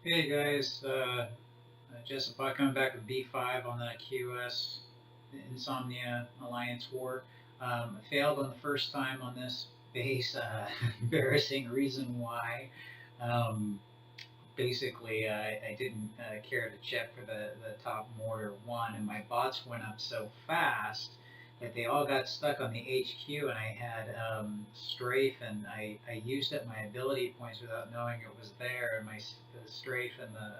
Hey guys, Jessica coming back with B5 on that QS Insomnia Alliance War. I failed on the first time on this base. Embarrassing reason why. Um, Basically, I didn't care to check for the top mortar one, and my bots went up so fast that they all got stuck on the HQ, and I had strafe, and I used up my ability points without knowing it was there, and the strafe and the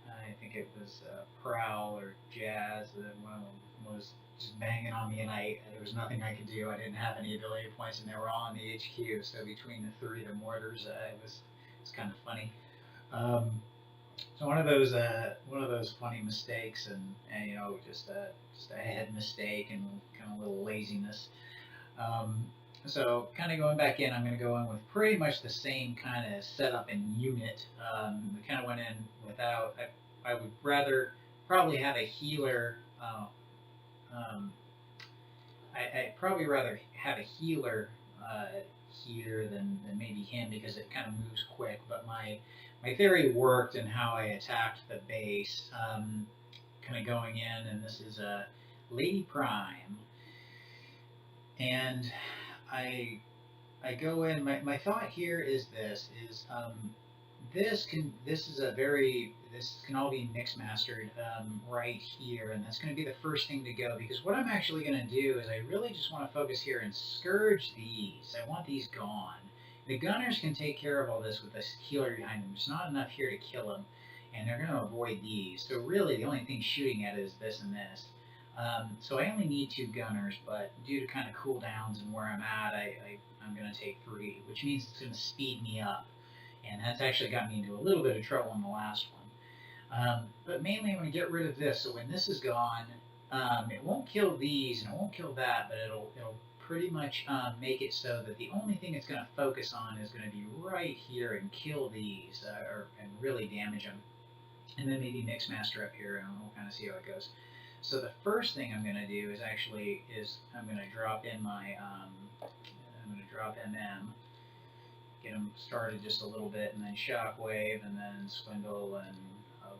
I think it was Prowl or Jazz, that one of them was just banging on me, and there was nothing I could do. I didn't have any ability points, and they were all in the HQ. So between the three, the mortars, it was kind of funny. Um, so one of those funny mistakes, and just a head mistake and kind of a little laziness. Um, so kind of going back in, I'm going to go in with pretty much the same kind of setup and unit. We kind of went in without. I would rather probably have a healer. Um, I'd probably rather have a healer uh, here than maybe him because it kind of moves quick. But my theory worked in how I attacked the base. Kind of going in, and this is a Lady Prime, and I I go in. My thought here is this can all be mix mastered right here, and that's going to be the first thing to go because what I'm actually going to do is I really just want to focus here and scourge these. I want these gone. The gunners can take care of all this with this healer behind them. There's not enough here to kill them, and they're going to avoid these. So really, the only thing shooting at is this and this. So I only need two gunners, but due to kind of cooldowns and where I'm at, I'm going to take three, which means it's going to speed me up. And that's actually got me into a little bit of trouble in the last one. But mainly I'm going to get rid of this, so when this is gone, it won't kill these and it won't kill that, but it'll pretty much make it so that the only thing it's going to focus on is going to be right here and kill these, and really damage them. And then maybe mix master up here, and we'll kind of see how it goes. So the first thing I'm going to do is I'm going to drop in my I'm going to drop MM, get them started just a little bit, and then Shockwave, and then Swindle, and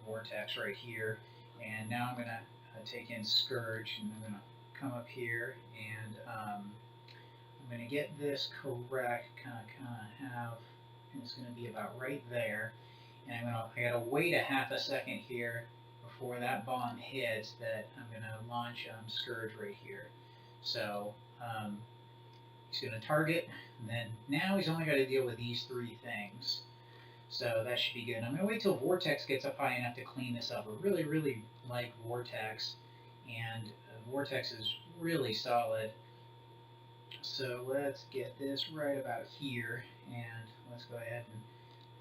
Vortex right here. And now I'm going to take in Scourge, and I'm going to come up here, and I'm going to get this correct, kind of have, and it's going to be about right there. And I got to wait a half a second here before that bomb hits that I'm going to launch Scourge right here. So he's going to target, and then now he's only got to deal with these three things. So that should be good. I'm going to wait till Vortex gets up high enough to clean this up. I really, really like Vortex, and Vortex is really solid. So let's get this right about here, and let's go ahead and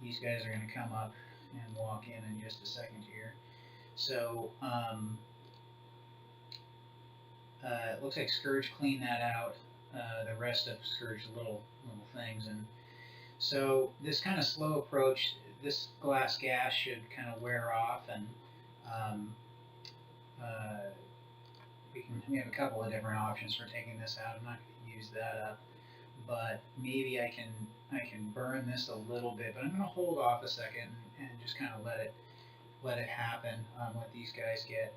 these guys are going to come up and walk in just a second here. So it looks like Scourge cleaned that out. The rest of Scourge's little things, and so this kind of slow approach, this glass gas should kind of wear off, and um, uh, we have a couple of different options for taking this out. I'm not going to use that up, but maybe I can burn this a little bit. But I'm going to hold off a second and just kind of let it happen. Let these guys get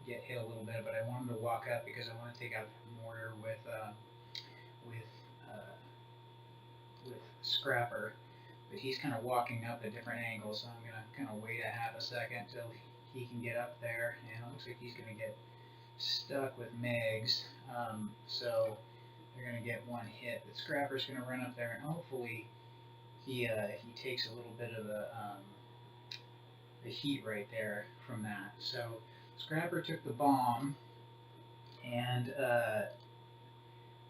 hit a little bit. But I want them to walk up because I want to take out the mortar with with Scrapper. But he's kind of walking up at different angles, so I'm going to kind of wait a half a second till he can get up there. And it looks like he's going to get stuck with Megs. So they're going to get one hit. But Scrapper's going to run up there, and hopefully he takes a little bit of the heat right there from that. So Scrapper took the bomb, and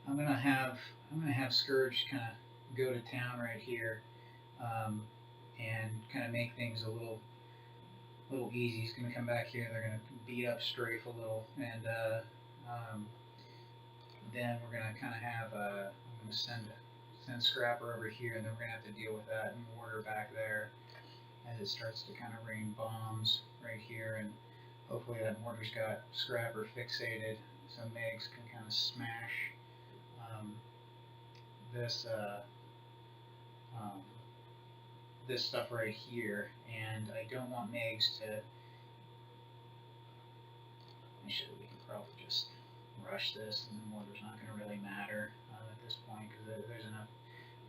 I'm gonna have Scourge kind of go to town right here, and kind of make things a little easy. He's gonna come back here. They're gonna beat up Strafe a little, and then we're gonna kind of have I'm gonna send Scrapper over here, and then we're gonna have to deal with that mortar back there as it starts to kind of rain bombs right here, and hopefully that mortar's got Scrapper fixated so Megs can kind of smash um, this this stuff right here, and I don't want Megs to. Actually, we can probably just rush this, and the mortar's not going to really matter at this point because there's enough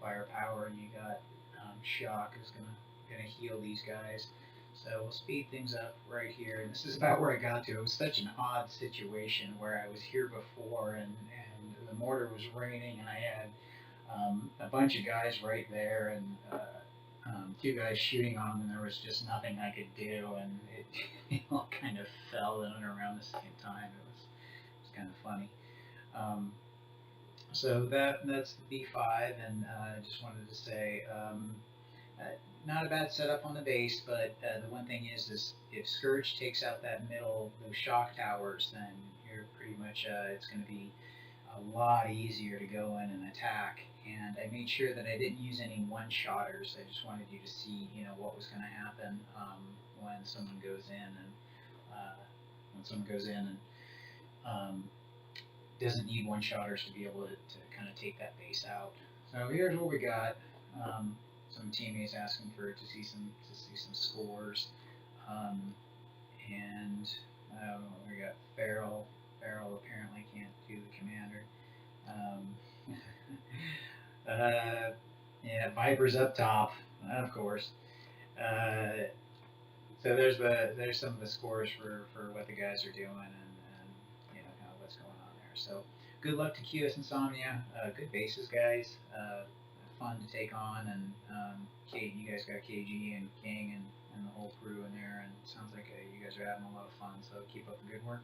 firepower, and you got shock is gonna heal these guys. So we'll speed things up right here. And this is about where I got to. It was such an odd situation where I was here before, and the mortar was raining, and I had a bunch of guys right there, and two guys shooting on them, and there was just nothing I could do, and it all kind of fell in and around the same time. It was kind of funny. So that's the B5, and I just wanted to say, not a bad setup on the base, but the one thing is if Scourge takes out that middle, those shock towers, then you're pretty much, it's going to be a lot easier to go in and attack. And I made sure that I didn't use any one-shotters. I just wanted you to see, what was going to happen when someone goes in and doesn't need one-shotters to be able to kind of take that base out. So here's what we got. Some teammates asking to see some scores, and we got Farrell. Farrell apparently can't do the commander. Yeah, Viper's up top, of course. So there's some of the scores for what the guys are doing, and kind of what's going on there. So good luck to QS Insomnia. Good bases, guys. Fun to take on, and you guys got KG and King and the whole crew in there, and it sounds like you guys are having a lot of fun. So keep up the good work.